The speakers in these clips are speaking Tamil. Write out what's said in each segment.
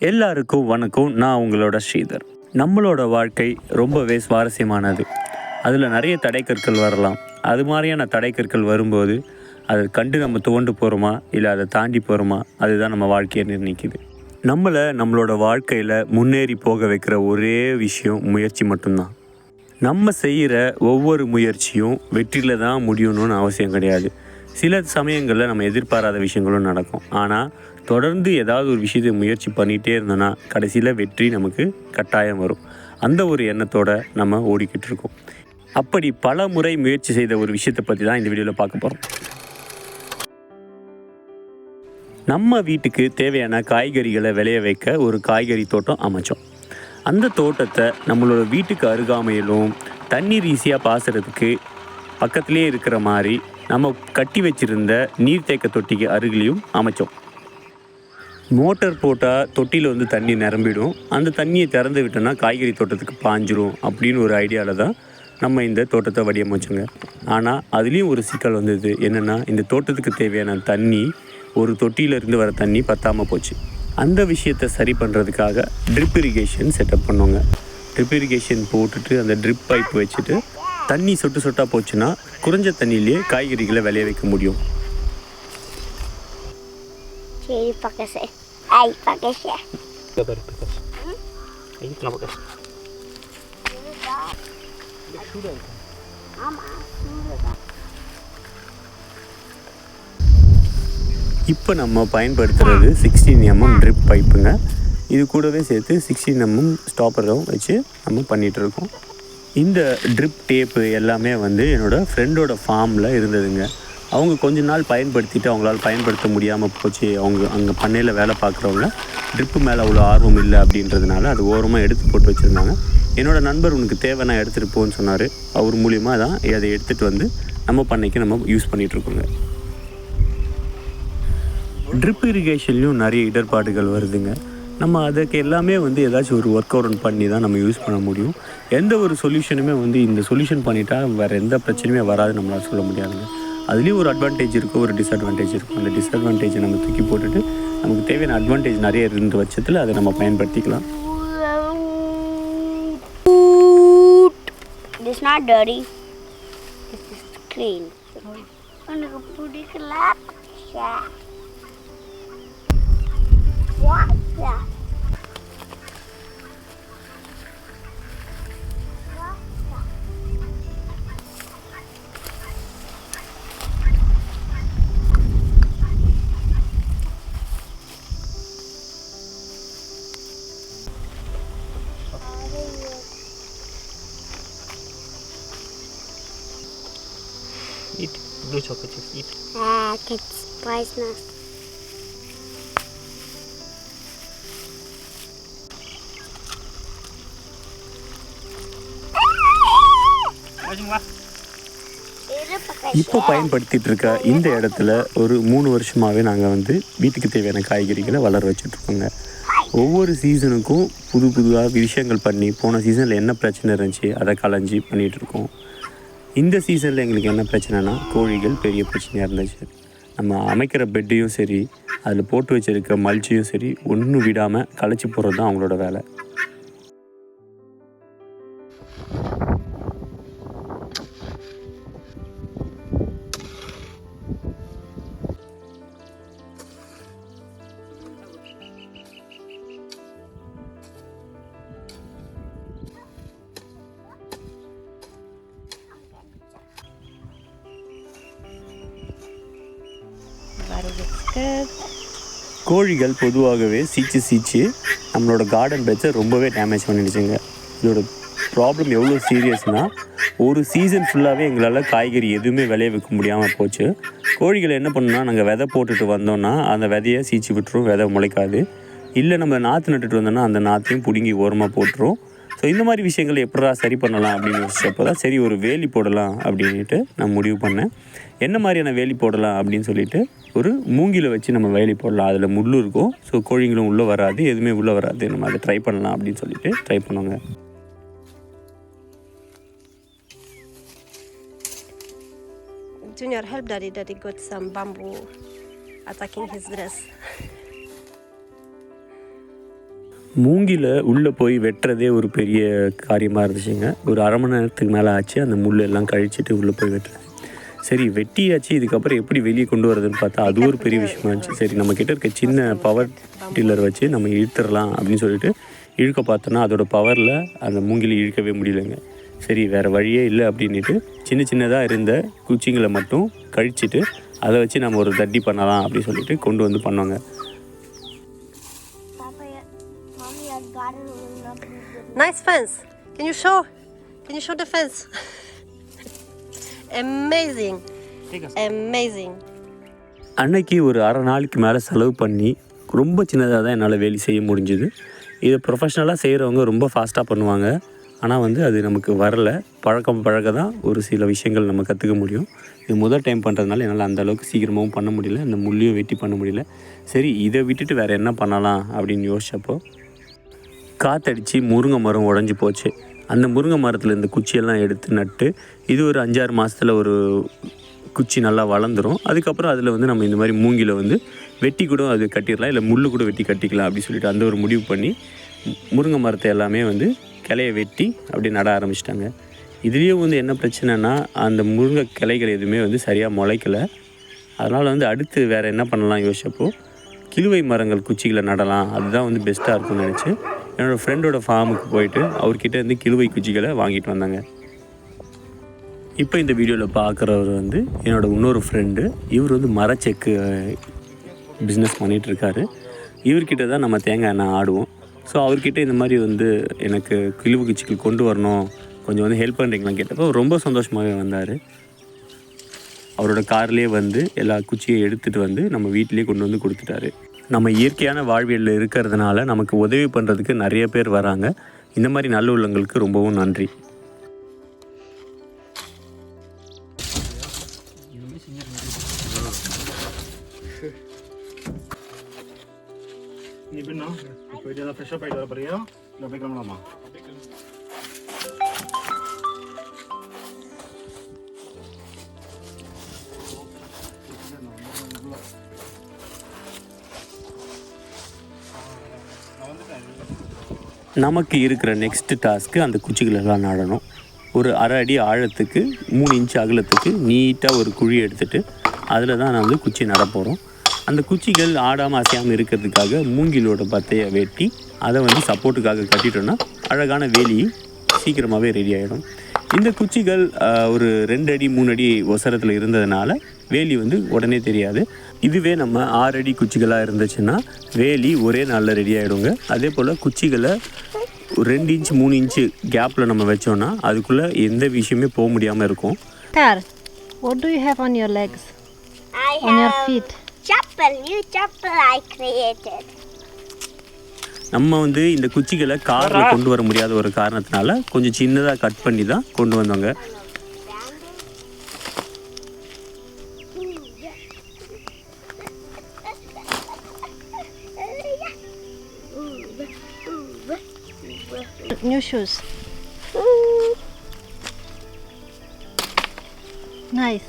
எல்லாருக்கும் வணக்கம். நான் உங்களோட ஸ்ரீதர். நம்மளோட வாழ்க்கை ரொம்பவே சுவாரஸ்யமானது. அதில் நிறைய தடைக்கற்கள் வரலாம். அது மாதிரியான தடைக்கற்கள் வரும்போது அதை கண்டு நம்ம துவண்டு போகிறோமா இல்லை அதை தாண்டி போகிறோமா, அதுதான் நம்ம வாழ்க்கையை நிர்ணயிக்குது. நம்மளோட வாழ்க்கையில் முன்னேறி போக வைக்கிற ஒரே விஷயம் முயற்சி மட்டும்தான். நம்ம செய்கிற ஒவ்வொரு முயற்சியும் வெற்றியில் தான் முடியணும்னு அவசியம் கிடையாது. சில சமயங்களில் நம்ம எதிர்பாராத விஷயங்களும் நடக்கும். ஆனால் தொடர்ந்து ஏதாவது ஒரு விஷயத்தை முயற்சி பண்ணிகிட்டே இருந்தோன்னா கடைசியில் வெற்றி நமக்கு கட்டாயம் வரும். அந்த ஒரு எண்ணத்தோடு நம்ம ஓடிக்கிட்டு இருக்கோம். அப்படி பல முறை முயற்சி செய்த ஒரு விஷயத்தை பற்றி தான் இந்த வீடியோவில் பார்க்க போகிறோம். நம்ம வீட்டுக்கு தேவையான காய்கறிகளை விளைய வைக்க ஒரு காய்கறி தோட்டம் அமைச்சோம். அந்த தோட்டத்தை நம்மளோட வீட்டுக்கு அருகாமையிலும் தண்ணீர் ஈஸியாக பாசுறதுக்கு பக்கத்துலேயே இருக்கிற மாதிரி நம்ம கட்டி வச்சுருந்த நீர்த்தேக்க தொட்டிக்கு அருகிலையும் அமைச்சோம். மோட்டர் போட்டால் தொட்டியில் தண்ணி நிரம்பிடும். அந்த தண்ணியை திறந்து விட்டோன்னா காய்கறி தோட்டத்துக்கு பாஞ்சிரும் அப்படின்னு ஒரு ஐடியாவில் தான் நம்ம இந்த தோட்டத்தை வடிவமைச்சோங்க. ஆனால் அதுலேயும் ஒரு சிக்கல் வந்தது. என்னென்னா, இந்த தோட்டத்துக்கு தேவையான தண்ணி ஒரு தொட்டியிலேருந்து வர தண்ணி பத்தாமல் போச்சு. அந்த விஷயத்தை சரி பண்ணுறதுக்காக ட்ரிப் இரிகேஷன் செட்டப் பண்ணோங்க. ட்ரிப் இரிகேஷன் போட்டுட்டு அந்த ட்ரிப் பைப் வச்சுட்டு தண்ணி சொட்டு சொட்டாக போச்சுன்னா குறைஞ்ச தண்ணியிலேயே காய்கறிகளை விளைய வைக்க முடியும். சரி, pakai Ay, pakai saya. Gambar bekas. Ini kenapa bekas? Sudah. Mama, sudah. இப்போ நம்ம பயன்படுத்துகிறது 16mm ட்ரிப் பைப்புங்க. இது கூடவே சேர்த்து 16mm ஸ்டாப்பரும் வச்சு நம்ம பண்ணிகிட்ருக்கோம். இந்த ட்ரிப் டேப்பு எல்லாமே என்னோடய ஃப்ரெண்டோட ஃபார்மில் இருந்ததுங்க. அவங்க கொஞ்ச நாள் பயன்படுத்திட்டு அவங்களால பயன்படுத்த முடியாமல் போச்சு. அவங்க அங்கே பண்ணையில் வேலை பார்க்குறவங்க ட்ரிப்பு மேலே அவ்வளோ ஆர்வம் இல்லை அப்படின்றதுனால அது ஓரமாக எடுத்து போட்டு வச்சுருந்தாங்க. என்னோடய நண்பர் உனக்கு தேவைன்னா எடுத்துகிட்டு போன்னு சொன்னார். அவர் மூலியமாக தான் அதை எடுத்துகிட்டு நம்ம பண்ணைக்கு நம்ம யூஸ் பண்ணிகிட்ருக்கோங்க. ட்ரிப் இரிகேஷன்லேயும் நிறைய இடர்பாடுகள் வருதுங்க. நம்ம அதுக்கு எல்லாமே ஏதாச்சும் ஒரு ஒர்க் அவுட் பண்ணி தான் நம்ம யூஸ் பண்ண முடியும். எந்த ஒரு சொல்யூஷனுமே இந்த சொல்யூஷன் பண்ணிட்டா வேறு எந்த பிரச்சனையுமே வராது நம்மளால் சொல்ல முடியாதுங்க. அதுலேயும் ஒரு அட்வான்டேஜ் இருக்கும், ஒரு டிஸ்அட்வான்டேஜ் இருக்கும். அந்த டிஸ்அட்வான்டேஜை நம்ம தூக்கி போட்டுட்டு நமக்கு தேவையான அட்வான்டேஜ் நிறைய இருந்த பட்சத்தில் அதை நம்ம பயன்படுத்திக்கலாம். It is not dirty. It is clean. உனக்கு பிடிக்கல? What? Eat blue chocolate chips. Eat. Kids poisonous. இப்போ பயன்படுத்திகிட்டு இருக்க இந்த இடத்துல ஒரு 3 வருஷமாகவே நாங்கள் வீட்டுக்கு தேவையான காய்கறிகளை வளர வச்சுட்ருக்கோங்க. ஒவ்வொரு சீசனுக்கும் புதுதாக விஷயங்கள் பண்ணி, போன சீசனில் என்ன பிரச்சனை இருந்துச்சு அதை களைஞ்சி பண்ணிகிட்ருக்கோம். இந்த சீசனில் எங்களுக்கு என்ன பிரச்சனைனா, கோழிகள் பெரிய பிரச்சனையாக இருந்துச்சு. நம்ம அமைக்கிற பெட்டையும் சரி, அதில் போட்டு வச்சுருக்க மல்ச்சியும் சரி, ஒன்றும் விடாமல் களைச்சி போடுறது தான் அவங்களோட வேலை. கோழிகள் பொதுவாகவே சீச்சு நம்மளோட கார்டன் பெட்ஸை ரொம்பவே டேமேஜ் பண்ணிடுச்சுங்க. இதோட ப்ராப்ளம் எவ்வளோ சீரியஸ்னால், ஒரு சீசன் ஃபுல்லாகவே எங்களால் காய்கறி எதுவுமே விளைய வைக்க முடியாமல் போச்சு. கோழிகள் என்ன பண்ணுன்னா, நாங்கள் விதை போட்டுட்டு வந்தோன்னா அந்த விதையை சீச்சு விட்டுரும், விதை முளைக்காது. இல்லை நம்ம நாற்று நட்டுட்டு வந்தோன்னா அந்த நாற்றையும் பிடுங்கி ஓரமாக போட்டுரும். ஸோ இந்த மாதிரி விஷயங்களை எப்படா சரி பண்ணலாம் அப்படின்னு யோசிச்சப்போ தான் சரி ஒரு வேலி போடலாம் அப்படின்ட்டு நான் முடிவு பண்ணேன். என்ன மாதிரியான வேலி போடலாம் அப்படின்னு சொல்லிட்டு ஒரு மூங்கில வச்சு நம்ம வேலி போடலாம். அதில் முள் இருக்கும். ஸோ கோழிங்களும் உள்ளே வராது, எதுவுமே உள்ளே வராது. நம்ம அதை ட்ரை பண்ணலாம் அப்படின்னு சொல்லிட்டு ட்ரை பண்ணுவோங்க. Junior, help Daddy. Daddy got some bamboo attacking his dress. மூங்கில உள்ளே போய் வெட்டுறதே ஒரு பெரிய காரியமாக இருந்துச்சுங்க. ஒரு அரை மணி நேரத்துக்கு மேலே ஆச்சு அந்த முள் எல்லாம் கழிச்சிட்டு உள்ளே போய் வெட்டுறேன். சரி வெட்டியாச்சு, இதுக்கப்புறம் எப்படி வெளியே கொண்டு வரதுன்னு பார்த்தா அது ஒரு பெரிய விஷயமா இருந்துச்சு. சரி நம்மக்கிட்ட இருக்க சின்ன பவர் டில்லர் வச்சு நம்ம இழுத்துடலாம் அப்படின்னு சொல்லிட்டு இழுக்க பார்த்தோன்னா அதோடய பவரில் அந்த மூங்கில் இழுக்கவே முடியலைங்க. சரி வேறு வழியே இல்லை அப்படின்ட்டு சின்னதாக இருந்த குச்சிங்களை மட்டும் கழிச்சிட்டு அதை வச்சு நம்ம ஒரு தட்டி பண்ணலாம் அப்படின்னு சொல்லிட்டு கொண்டு வந்து பண்ணோங்க. Nice fence. Can you show the fence? Amazing. Amazing. அன்னைக்கு ஒரு அரை நாளைக்கு மேலே செலவு பண்ணி ரொம்ப சின்னதாக தான் என்னால் வேலை செய்ய முடிஞ்சுது. இதை ப்ரொஃபஷ்னலாக செய்கிறவங்க ரொம்ப ஃபாஸ்ட்டாக பண்ணுவாங்க. ஆனால் அது நமக்கு வரல. பழக்க தான் ஒரு சில விஷயங்கள் நம்ம கற்றுக்க முடியும். இது முதல் டைம் பண்ணுறதுனால என்னால் அந்த அளவுக்கு சீக்கிரமாகவும் பண்ண முடியல, இந்த முள்ளையும் வெட்டி பண்ண முடியல. சரி இதை விட்டுட்டு வேறு என்ன பண்ணலாம் அப்படின்னு யோசிச்சப்போ காற்றடிச்சு முருங்கை மரம் உடஞ்சி போச்சு. அந்த முருங்கை மரத்தில் இந்த குச்சியெல்லாம் எடுத்து நட்டு இது ஒரு 5-6 மாதத்தில் ஒரு குச்சி நல்லா வளர்ந்துடும். அதுக்கப்புறம் அதில் நம்ம இந்த மாதிரி மூங்கில வெட்டி கூட அது கட்டிடலாம், இல்லை முள் கூட வெட்டி கட்டிக்கலாம் அப்படின்னு சொல்லிட்டு அந்த ஒரு முடிவு பண்ணி முருங்கை மரத்தை எல்லாமே கிளையை வெட்டி அப்படி நட ஆரம்பிச்சிட்டாங்க. இதுலேயும் என்ன பிரச்சனைனா அந்த முருங்கை கிளைகள் எதுவுமே சரியாக முளைக்கலை. அதனால் அடுத்து வேறு என்ன பண்ணலாம் யோசிச்சப்போ கிழுவை மரங்கள் குச்சிகளை நடலாம், அதுதான் பெஸ்ட்டாக இருக்கும்னு நினச்சி என்னோடய ஃப்ரெண்டோட ஃபார்முக்கு போயிட்டு அவர்கிட்ட கிழுவை குச்சிகளை வாங்கிட்டு வந்தாங்க. இப்போ இந்த வீடியோவில் பார்க்குறவர் என்னோடய இன்னொரு ஃப்ரெண்டு. இவர் மரச்செக்கு பிஸ்னஸ் பண்ணிகிட்ருக்காரு. இவர்கிட்ட தான் நம்ம தேங்காய் எண்ணெய் ஆடுவோம். ஸோ அவர்கிட்ட இந்த மாதிரி எனக்கு கிழுவை குச்சிகள் கொண்டு வரணும், கொஞ்சம் ஹெல்ப் பண்ணுறீங்களான்னு கேட்டப்போ ரொம்ப சந்தோஷமாகவே வந்தார். அவரோட கார்லேயே எல்லா குச்சியும் எடுத்துகிட்டு நம்ம வீட்டிலேயே கொண்டு கொடுத்துட்டாரு. நம்ம இயற்கையான வாழ்வியலில் இருக்கிறதுனால நமக்கு உதவி பண்ணுறதுக்கு நிறைய பேர் வராங்க. இந்த மாதிரி நல்ல உள்ளங்களுக்கு ரொம்பவும் நன்றி. நமக்கு இருக்கிற நெக்ஸ்ட் டாஸ்க்கு அந்த குச்சிகளெல்லாம் நடணும். ஒரு அரை அடி ஆழத்துக்கு 3 இன்ச் அகலத்துக்கு நீட்டாக ஒரு குழி எடுத்துகிட்டு அதில் தான் நான் குச்சி நட போகிறோம். அந்த குச்சிகள் ஆடாமல் அசையாமல் இருக்கிறதுக்காக மூங்கிலோட பத்தையை வெட்டி அதை சப்போர்ட்டுக்காக கட்டிட்டோன்னா அழகான வேலி சீக்கிரமாகவே ரெடி ஆகிடும். இந்த குச்சிகள் ஒரு 2 அடி 3 அடி ஒசரத்தில் இருந்ததுனால வேலி உடனே தெரியாது. இதுவே நம்ம 6 அடி குச்சிகளாக இருந்துச்சுன்னா வேலி ஒரே நாளில் ரெடி ஆகிடுங்க. அதே போல் குச்சிகளை 2 இன்ச் 3 இன்ச்சு கேப்பில் நம்ம வச்சோன்னா அதுக்குள்ளே எந்த விஷயமே போக முடியாமல் இருக்கும். Car, what do you have on your legs? On your feet? New chapel I created. நம்ம இந்த குச்சிகளை காரில் கொண்டு வர முடியாத ஒரு காரணத்தினால கொஞ்சம் சின்னதாக கட் பண்ணி தான் கொண்டு வந்தோங்க. New shoes. Nice.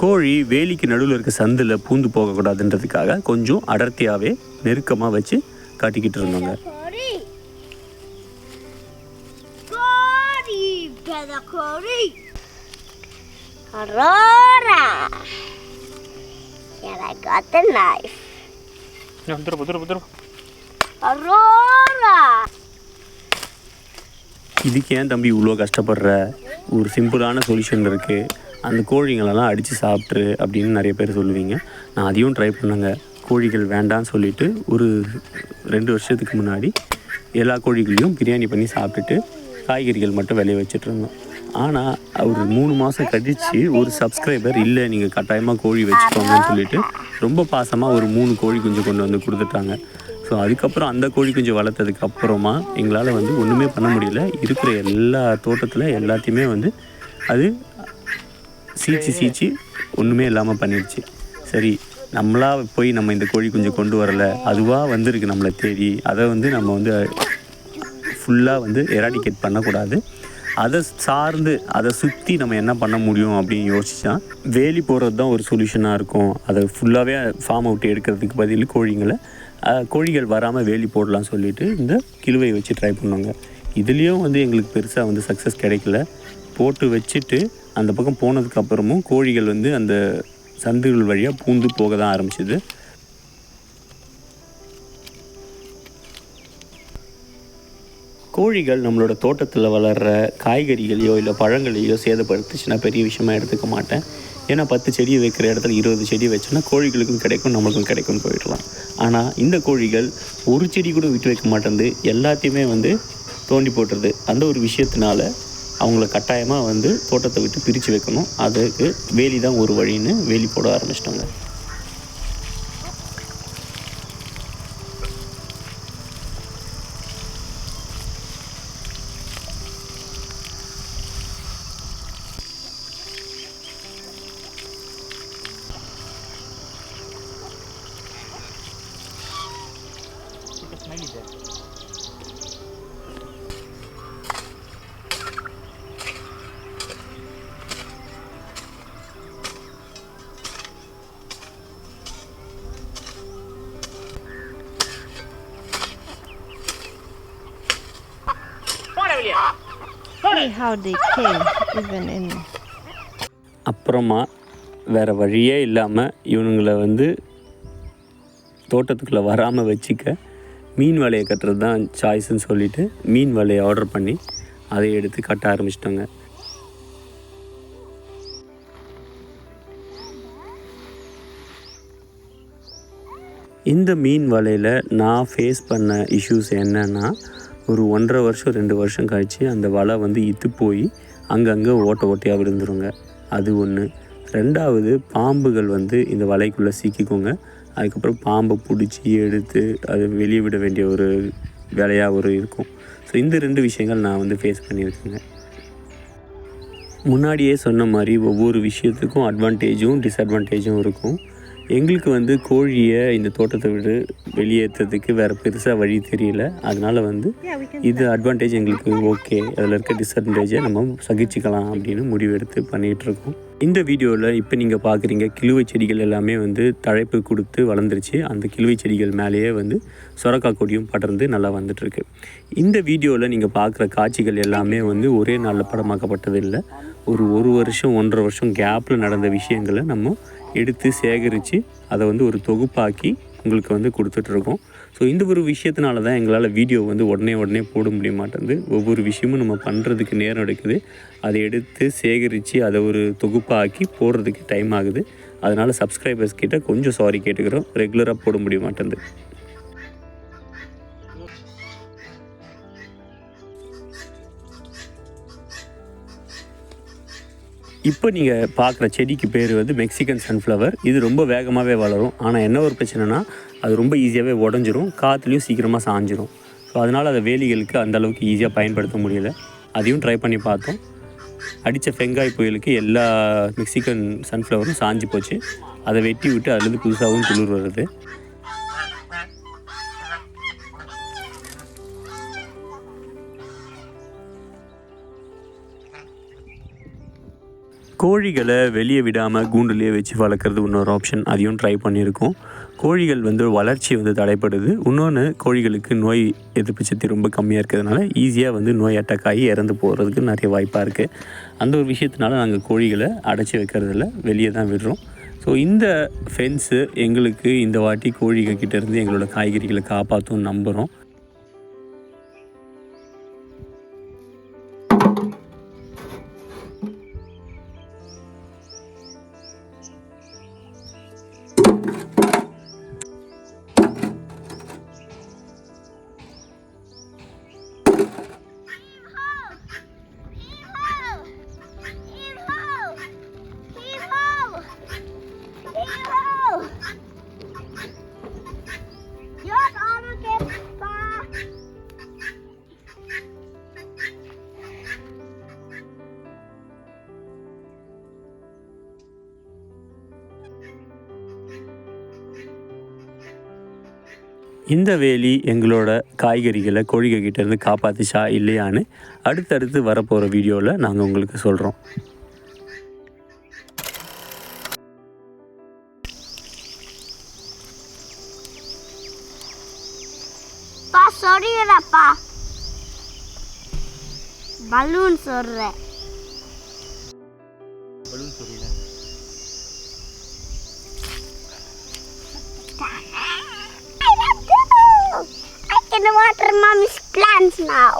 கோழி வேலிக்கு நடுவில் இருக்க சந்தில் பூந்து போகக்கூடாதுன்றதுக்காக கொஞ்சம் அடர்த்தியாகவே நெருக்கமாக வச்சு காட்டிக்கிட்டு இருந்தோங்க. Aurora! Here I got the knife. Aurora! இதுக்கு ஏன் தம்பி இவ்வளோ கஷ்டப்படுற? ஒரு சிம்பிளான சொல்யூஷன் இருக்குது, அந்த கோழிங்களெல்லாம் அடித்து சாப்பிட்ரு அப்படின்னு நிறைய பேர் சொல்லுவீங்க. நான் அதையும் ட்ரை பண்ணேங்க. கோழிகள் வேண்டான்னு சொல்லிவிட்டு ஒரு 2 வருஷத்துக்கு முன்னாடி எல்லா கோழிகளையும் பிரியாணி பண்ணி சாப்பிட்டுட்டு காய்கறிகள் மட்டும் விளைய வச்சுட்ருந்தோம். ஆனால் ஒரு 3 மாதம் கழித்து ஒரு சப்ஸ்கிரைபர் இல்லை நீங்கள் கட்டாயமாக கோழி வச்சுக்கோங்கன்னு சொல்லிவிட்டு ரொம்ப பாசமாக ஒரு 3 கோழி குஞ்சு கொண்டு கொடுத்துட்டாங்க. ஸோ அதுக்கப்புறம் அந்த கோழி குஞ்சு வளர்த்ததுக்கு அப்புறமா எங்களால் ஒன்றுமே பண்ண முடியல. இருக்கிற எல்லா தோட்டத்தில் எல்லாத்தையுமே அது சீச்சி ஒன்றுமே இல்லாமல் பண்ணிடுச்சு. சரி நம்மளாக போய் நம்ம இந்த கோழி குஞ்சு கொண்டு வரலை, அதுவாக வந்திருக்கு நம்மளை தேடி. அதை நம்ம ஃபுல்லாக வந்து எராடிகேட் பண்ணக்கூடாது. அதை சார்ந்து அதை சுற்றி நம்ம என்ன பண்ண முடியும் அப்படின்னு யோசிச்சா வேலி போடுறது தான் ஒரு சொல்யூஷனாக இருக்கும். அதை ஃபுல்லாகவே ஃபார்ம் அவுட் எடுக்கிறதுக்கு பதில் கோழிகள் வராமல் வேலி போடலாம் சொல்லிவிட்டு இந்த கிழுவை வச்சு ட்ரை பண்ணுவாங்க. இதுலேயும் வந்து எங்களுக்கு பெருசாக வந்து சக்ஸஸ் கிடைக்கல. போட்டு வச்சுட்டு அந்த பக்கம் போனதுக்கப்புறமும் கோழிகள் வந்து அந்த சந்துகள் வழியாக பூந்து போக தான் ஆரம்பிச்சிது. கோழிகள் நம்மளோட தோட்டத்தில் வளர்கிற காய்கறிகளையோ இல்லை பழங்களையோ சேதப்படுத்துச்சுன்னா பெரிய விஷயமா எடுத்துக்க மாட்டேன். ஏன்னா 10 செடியை வைக்கிற இடத்துல 20 செடி வச்சோன்னா கோழிகளுக்கும் கிடைக்கும், நம்மளுக்கும் கிடைக்கும்னு போயிடலாம். ஆனால் இந்த கோழிகள் ஒரு செடி கூட விட்டு வைக்க மாட்டேங்குது, எல்லாத்தையுமே வந்து தோண்டி போட்டுருது. அந்த ஒரு விஷயத்தினால அவங்கள கட்டாயமாக வந்து தோட்டத்தை விட்டு பிரித்து வைக்கணும். அதுக்கு வேலி தான் ஒரு வழின்னு வேலி போட ஆரம்பிச்சிட்டாங்க. See how they came even in. அப்புறமா வேறு வழியே இல்லாமல் இவனுங்களை வந்து தோட்டத்துக்குள்ளே வராமல் வச்சுக்க மீன் வலையை கட்டுறது தான் சாய்ஸ்ன்னு சொல்லிவிட்டு மீன் வலையை ஆர்டர் பண்ணி அதை எடுத்து கட்ட ஆரம்பிச்சிட்டாங்க. இந்த மீன் வலையில் நான் ஃபேஸ் பண்ண இஷ்யூஸ் என்னென்னா, ஒரு 1.5 வருஷம் 2 வருஷம் கழித்து அந்த வலை வந்து இத்து போய் அங்கங்கே ஓட்டையாக விழுந்துருங்க. அது ஒன்று. 2வது, பாம்புகள் வந்து இந்த வலைக்குள்ளே சிக்கிக்கோங்க. அதுக்கப்புறம் பாம்பை பிடிச்சி எடுத்து அதை வெளியே விட வேண்டிய ஒரு வேலையாக இருக்கும். ஸோ இந்த 2 விஷயங்கள் நான் வந்து ஃபேஸ் பண்ணியிருக்கேங்க. முன்னாடியே சொன்ன மாதிரி ஒவ்வொரு விஷயத்துக்கும் அட்வான்டேஜும் டிஸ்அட்வான்டேஜும் இருக்கும். எங்களுக்கு வந்து கோழியை இந்த தோட்டத்தை விட்டு வெளியேற்றதுக்கு வேறு பெருசாக வழி தெரியல. அதனால் வந்து இது அட்வான்டேஜ் எங்களுக்கு ஓகே, அதில் இருக்க டிஸ்அட்வான்டேஜை நம்ம சகிச்சுக்கலாம் அப்படின்னு முடிவெடுத்து பண்ணிகிட்ருக்கோம். இந்த வீடியோவில் இப்போ நீங்கள் பார்க்குறீங்க கிழுவை செடிகள் எல்லாமே வந்து தழைப்பு கொடுத்து வளர்ந்துருச்சு. அந்த கிழுவை செடிகள் மேலேயே வந்து சொரக்காய் கொடியும் படர்ந்து நல்லா வந்துட்டுருக்கு. இந்த வீடியோவில் நீங்கள் பார்க்குற காட்சிகள் எல்லாமே வந்து ஒரே நாளில் படமாக்கப்பட்டது இல்லை. ஒரு வருஷம் 1.5 வருஷம் கேப்பில் நடந்த விஷயங்களை நம்ம எடுத்து சேகரித்து அதை வந்து ஒரு தொகுப்பாக்கி உங்களுக்கு வந்து கொடுத்துட்ருக்கோம். ஸோ இந்த ஒரு விஷயத்தினால தான் எங்களால் வீடியோ வந்து உடனே போட முடிய மாட்டேங்குது. ஒவ்வொரு விஷயமும் நம்ம பண்ணுறதுக்கு நேரம் எடுக்குது. அதை எடுத்து சேகரித்து அதை ஒரு தொகுப்பாக்கி போடுறதுக்கு டைம் ஆகுது. அதனால் சப்ஸ்கிரைபர்ஸ் கிட்ட கொஞ்சம் சாரி கேட்டுக்கிறோம், ரெகுலராக போட முடிய மாட்டேங்குது. இப்போ நீங்கள் பார்க்குற செடிக்கு பேர் வந்து மெக்சிகன் சன்ஃப்ளவர். இது ரொம்ப வேகமாகவே வளரும். ஆனால் என்ன ஒரு பிரச்சனைனா, அது ரொம்ப ஈஸியாகவே உடஞ்சிரும், காற்றுலையும் சீக்கிரமாக சாஞ்சிரும். ஸோ அதனால் அதை வேலிகளுக்கு அந்தளவுக்கு ஈஸியாக பயன்படுத்த முடியலை. அதையும் ட்ரை பண்ணி பார்த்தோம். அடித்த வெங்காய புயலுக்கு எல்லா மெக்சிகன் சன்ஃப்ளவரும் சாஞ்சு போச்சு. அதை வெட்டி விட்டு அதுலேருந்து புதுசாகவும் துளிர் வருது. கோழிகளை வெளியே விடாமல் கூண்டுலேயே வச்சு வளர்க்குறது இன்னொரு ஆப்ஷன். அதையும் ட்ரை பண்ணியிருக்கோம். கோழிகள் வந்து வளர்ச்சி வந்து தடைப்படுது. இன்னொன்று, கோழிகளுக்கு நோய் எதிர்ப்பு சக்தி ரொம்ப கம்மியாக இருக்கிறதுனால ஈஸியாக வந்து நோய் அட்டாக் ஆகி இறந்து போகிறதுக்கு நிறைய வாய்ப்பாக இருக்குது. அந்த ஒரு விஷயத்தினால நாங்கள் கோழிகளை அடைச்சி வைக்கிறதில்ல, வெளியே தான் விடுறோம். ஸோ இந்த ஃபென்ஸு எங்களுக்கு இந்த வாட்டி கோழிகள் கிட்டேருந்து எங்களோட காய்கறிகளை காப்பாற்றும் நம்புகிறோம். Your honor, இந்த வேலி எங்களோட காய்கறிகளை கோழிகள்கிட்ட இருந்து காப்பாத்துச்சா இல்லையான்னு அடுத்தடுத்து வரப்போகிற வீடியோவில் நாங்கள் உங்களுக்கு சொல்கிறோம். பா சொல்றப்பா பலூன் சொல்றேன். பலூன் சொல்றீங்க. I can water mommy's plants now.